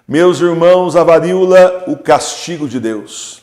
Meus irmãos, a varíola, o castigo de Deus.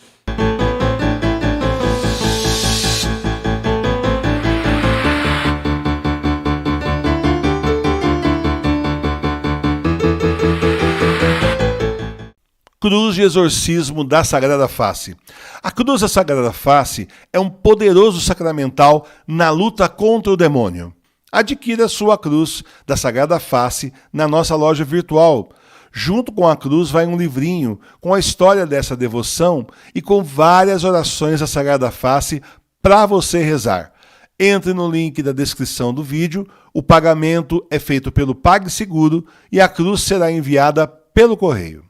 Cruz de exorcismo da Sagrada Face. A cruz da Sagrada Face é um poderoso sacramental na luta contra o demônio. Adquira sua cruz da Sagrada Face na nossa loja virtual. Junto com a cruz vai um livrinho com a história dessa devoção e com várias orações da Sagrada Face para você rezar. Entre no link da descrição do vídeo, o pagamento é feito pelo PagSeguro e a cruz será enviada pelo correio.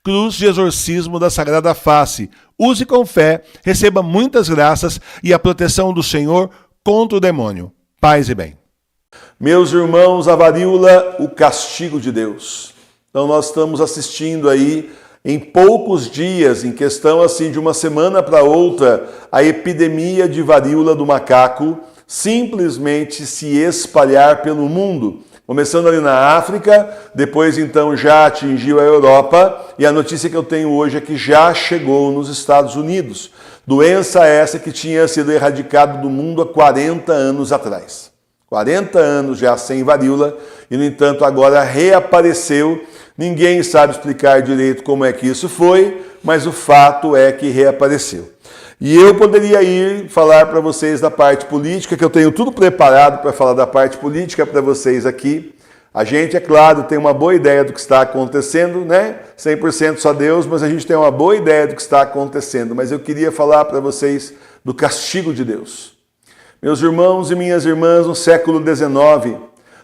Cruz de exorcismo da Sagrada Face. Use com fé, receba muitas graças e a proteção do Senhor contra o demônio. Paz e bem. Meus irmãos, a varíola, o castigo de Deus. Então nós estamos assistindo aí, em poucos dias, em questão assim de uma semana para outra, a epidemia de varíola do macaco simplesmente se espalhar pelo mundo. Começando ali na África, depois então já atingiu a Europa e a notícia que eu tenho hoje é que já chegou nos Estados Unidos. Doença essa que tinha sido erradicada do mundo há 40 anos atrás. 40 anos já sem varíola e, no entanto, agora reapareceu. Ninguém sabe explicar direito como é que isso foi, mas o fato é que reapareceu. E eu poderia ir falar para vocês da parte política, que eu tenho tudo preparado para falar da parte política para vocês aqui. A gente, é claro, tem uma boa ideia do que está acontecendo, né? 100% só Deus, mas a gente tem uma boa ideia do que está acontecendo. Mas eu queria falar para vocês do castigo de Deus. Meus irmãos e minhas irmãs, no século XIX,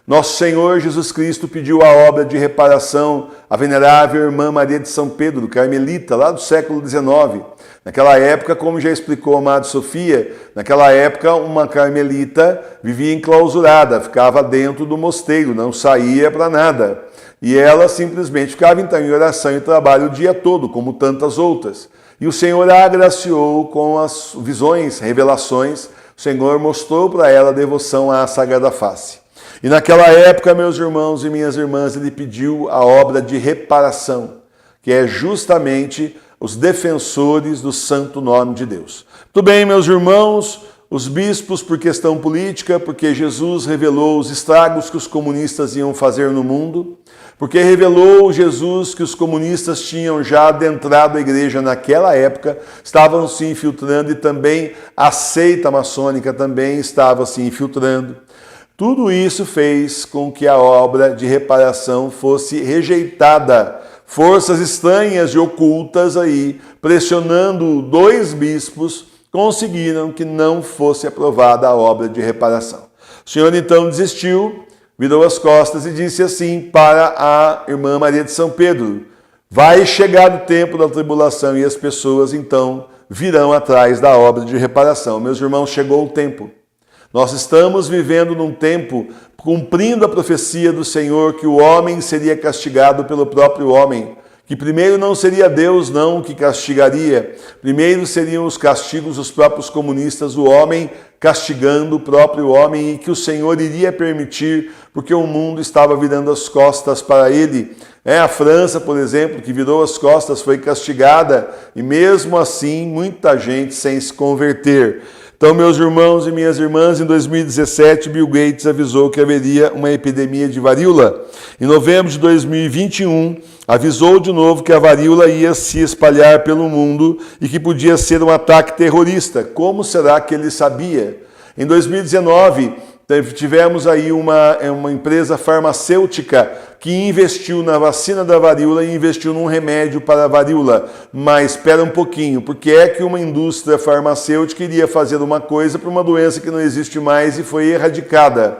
nosso Senhor Jesus Cristo pediu a obra de reparação à venerável irmã Maria de São Pedro, carmelita, lá do século XIX. Naquela época, como já explicou a amada Sofia, naquela época uma carmelita vivia enclausurada, ficava dentro do mosteiro, não saía para nada. E ela simplesmente ficava então em oração e trabalho o dia todo, como tantas outras. E o Senhor a agraciou com as visões, revelações. O Senhor mostrou para ela a devoção à Sagrada Face. E naquela época, meus irmãos e minhas irmãs, ele pediu a obra de reparação, que é justamente os defensores do santo nome de Deus. Tudo bem, meus irmãos, os bispos por questão política, porque Jesus revelou os estragos que os comunistas iam fazer no mundo, porque revelou Jesus que os comunistas tinham já adentrado a igreja naquela época, estavam se infiltrando e também a seita maçônica também estava se infiltrando. Tudo isso fez com que a obra de reparação fosse rejeitada. Forças estranhas e ocultas aí, pressionando dois bispos, conseguiram que não fosse aprovada a obra de reparação. O Senhor então desistiu, virou as costas e disse assim para a irmã Maria de São Pedro: vai chegar o tempo da tribulação e as pessoas então virão atrás da obra de reparação. Meus irmãos, chegou o tempo. Nós estamos vivendo num tempo, cumprindo a profecia do Senhor, que o homem seria castigado pelo próprio homem, que primeiro não seria Deus não que castigaria, primeiro seriam os castigos dos próprios comunistas, o homem castigando o próprio homem, e que o Senhor iria permitir, porque o mundo estava virando as costas para ele. A França, por exemplo, que virou as costas, foi castigada, e mesmo assim muita gente sem se converter. Então, meus irmãos e minhas irmãs, em 2017, Bill Gates avisou que haveria uma epidemia de varíola. Em novembro de 2021, avisou de novo que a varíola ia se espalhar pelo mundo e que podia ser um ataque terrorista. Como será que ele sabia? Em 2019, tivemos aí uma empresa farmacêutica que investiu na vacina da varíola e investiu num remédio para a varíola. Mas espera um pouquinho, porque é que uma indústria farmacêutica iria fazer uma coisa para uma doença que não existe mais e foi erradicada?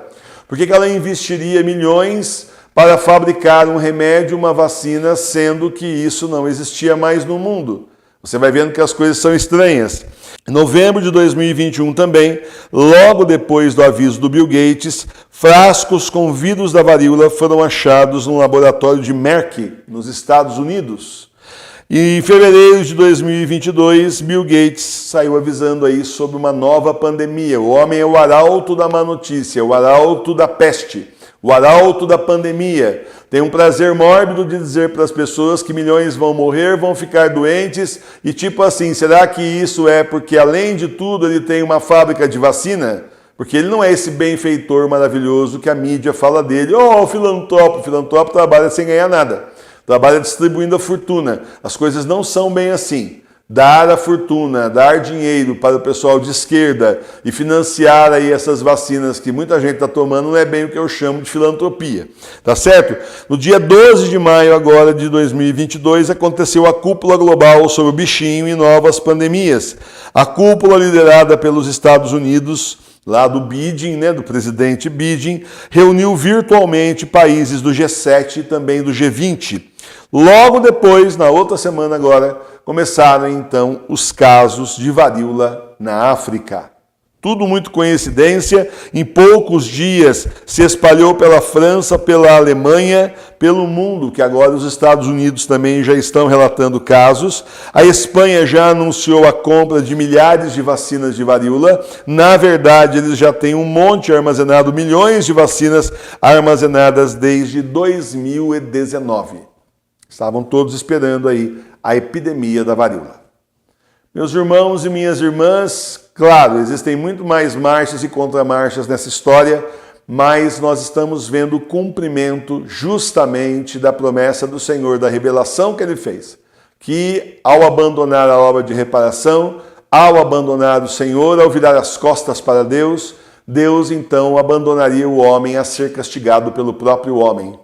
Por que ela investiria milhões para fabricar um remédio, uma vacina, sendo que isso não existia mais no mundo? Você vai vendo que as coisas são estranhas. Em novembro de 2021 também, logo depois do aviso do Bill Gates, frascos com vírus da varíola foram achados no laboratório de Merck, nos Estados Unidos. E em fevereiro de 2022, Bill Gates saiu avisando aí sobre uma nova pandemia. O homem é o arauto da má notícia, o arauto da peste. o arauto da pandemia, tem um prazer mórbido de dizer para as pessoas que milhões vão morrer, vão ficar doentes, e tipo assim, será que isso é porque além de tudo ele tem uma fábrica de vacina? Porque ele não é esse benfeitor maravilhoso que a mídia fala dele. Oh, o filantropo trabalha sem ganhar nada, trabalha distribuindo a fortuna. As coisas não são bem assim. Dar a fortuna, dar dinheiro para o pessoal de esquerda e financiar aí essas vacinas que muita gente está tomando não é bem o que eu chamo de filantropia, tá certo? No dia 12 de maio agora de 2022 aconteceu a cúpula global sobre o bichinho e novas pandemias. A cúpula liderada pelos Estados Unidos, lá do Biden, do presidente Biden, reuniu virtualmente países do G7 e também do G20. Logo depois, na outra semana agora, começaram então os casos de varíola na África. Tudo muito coincidência, em poucos dias se espalhou pela França, pela Alemanha, pelo mundo, que agora os Estados Unidos também já estão relatando casos. A Espanha já anunciou a compra de milhares de vacinas de varíola. Na verdade, eles já têm um monte armazenado, milhões de vacinas armazenadas desde 2019. Estavam todos esperando aí a epidemia da varíola. Meus irmãos e minhas irmãs, claro, existem muito mais marchas e contramarchas nessa história, mas nós estamos vendo o cumprimento justamente da promessa do Senhor, da revelação que Ele fez, que ao abandonar a obra de reparação, ao abandonar o Senhor, ao virar as costas para Deus, Deus então abandonaria o homem a ser castigado pelo próprio homem.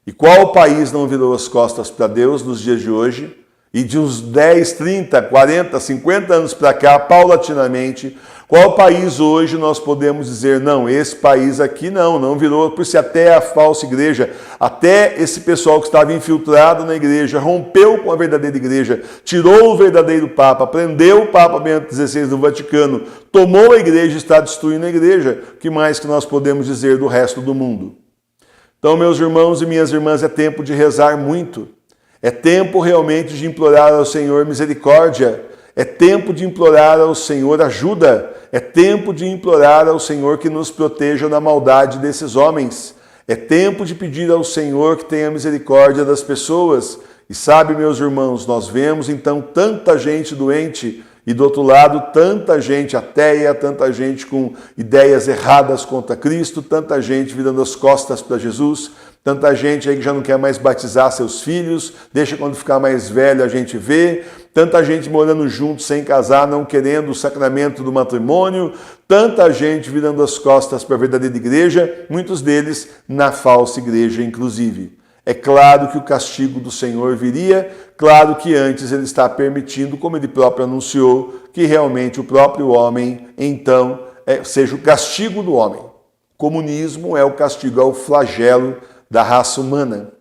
E qual país não virou as costas para Deus nos dias de hoje? E de uns 10, 30, 40, 50 anos para cá, paulatinamente, qual país hoje nós podemos dizer, não, esse país aqui não virou, por isso até a falsa igreja, até esse pessoal que estava infiltrado na igreja, rompeu com a verdadeira igreja, tirou o verdadeiro Papa, prendeu o Papa Bento XVI do Vaticano, tomou a igreja e está destruindo a igreja. O que mais que nós podemos dizer do resto do mundo? Então, meus irmãos e minhas irmãs, é tempo de rezar muito. É tempo realmente de implorar ao Senhor misericórdia. É tempo de implorar ao Senhor ajuda. É tempo de implorar ao Senhor que nos proteja da maldade desses homens. É tempo de pedir ao Senhor que tenha misericórdia das pessoas. E sabe, meus irmãos, nós vemos então tanta gente doente e do outro lado tanta gente ateia, tanta gente com ideias erradas contra Cristo, tanta gente virando as costas para Jesus, tanta gente aí que já não quer mais batizar seus filhos, deixa quando ficar mais velho a gente vê, tanta gente morando junto sem casar, não querendo o sacramento do matrimônio, tanta gente virando as costas para a verdadeira igreja, muitos deles na falsa igreja inclusive. É claro que o castigo do Senhor viria, claro que antes ele está permitindo, como ele próprio anunciou, que realmente o próprio homem, então, seja o castigo do homem. O comunismo é o castigo, é o flagelo da raça humana.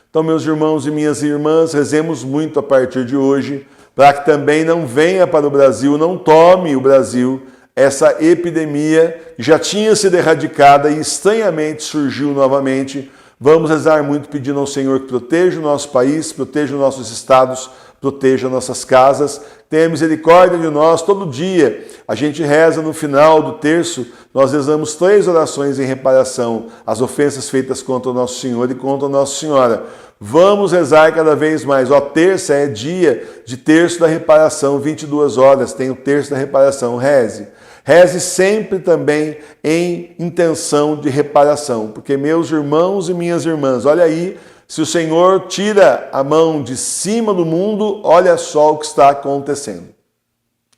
Então, meus irmãos e minhas irmãs, rezemos muito a partir de hoje, para que também não venha para o Brasil, não tome o Brasil essa epidemia que já tinha sido erradicada e estranhamente surgiu novamente. Vamos rezar muito pedindo ao Senhor que proteja o nosso país, proteja os nossos estados, proteja nossas casas, tenha misericórdia de nós. Todo dia a gente reza no final do terço, nós rezamos 3 orações em reparação às ofensas feitas contra o nosso Senhor e contra a Nossa Senhora. Vamos rezar cada vez mais. Terça é dia de terço da reparação, 22 horas, tem o terço da reparação, reze. Reze sempre também em intenção de reparação, porque meus irmãos e minhas irmãs, olha aí, se o Senhor tira a mão de cima do mundo, olha só o que está acontecendo,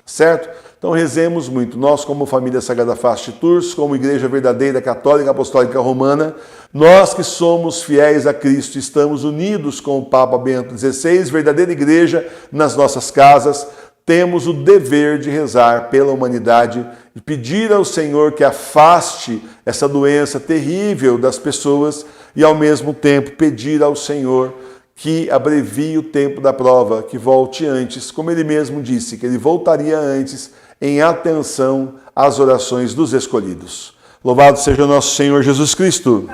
certo? Então rezemos muito, nós como família Sagrada Face de Tours, como Igreja Verdadeira, Católica, Apostólica Romana, nós que somos fiéis a Cristo, estamos unidos com o Papa Bento XVI, verdadeira igreja nas nossas casas, temos o dever de rezar pela humanidade e pedir ao Senhor que afaste essa doença terrível das pessoas e, ao mesmo tempo, pedir ao Senhor que abrevie o tempo da prova, que volte antes, como Ele mesmo disse, que Ele voltaria antes em atenção às orações dos escolhidos. Louvado seja o nosso Senhor Jesus Cristo!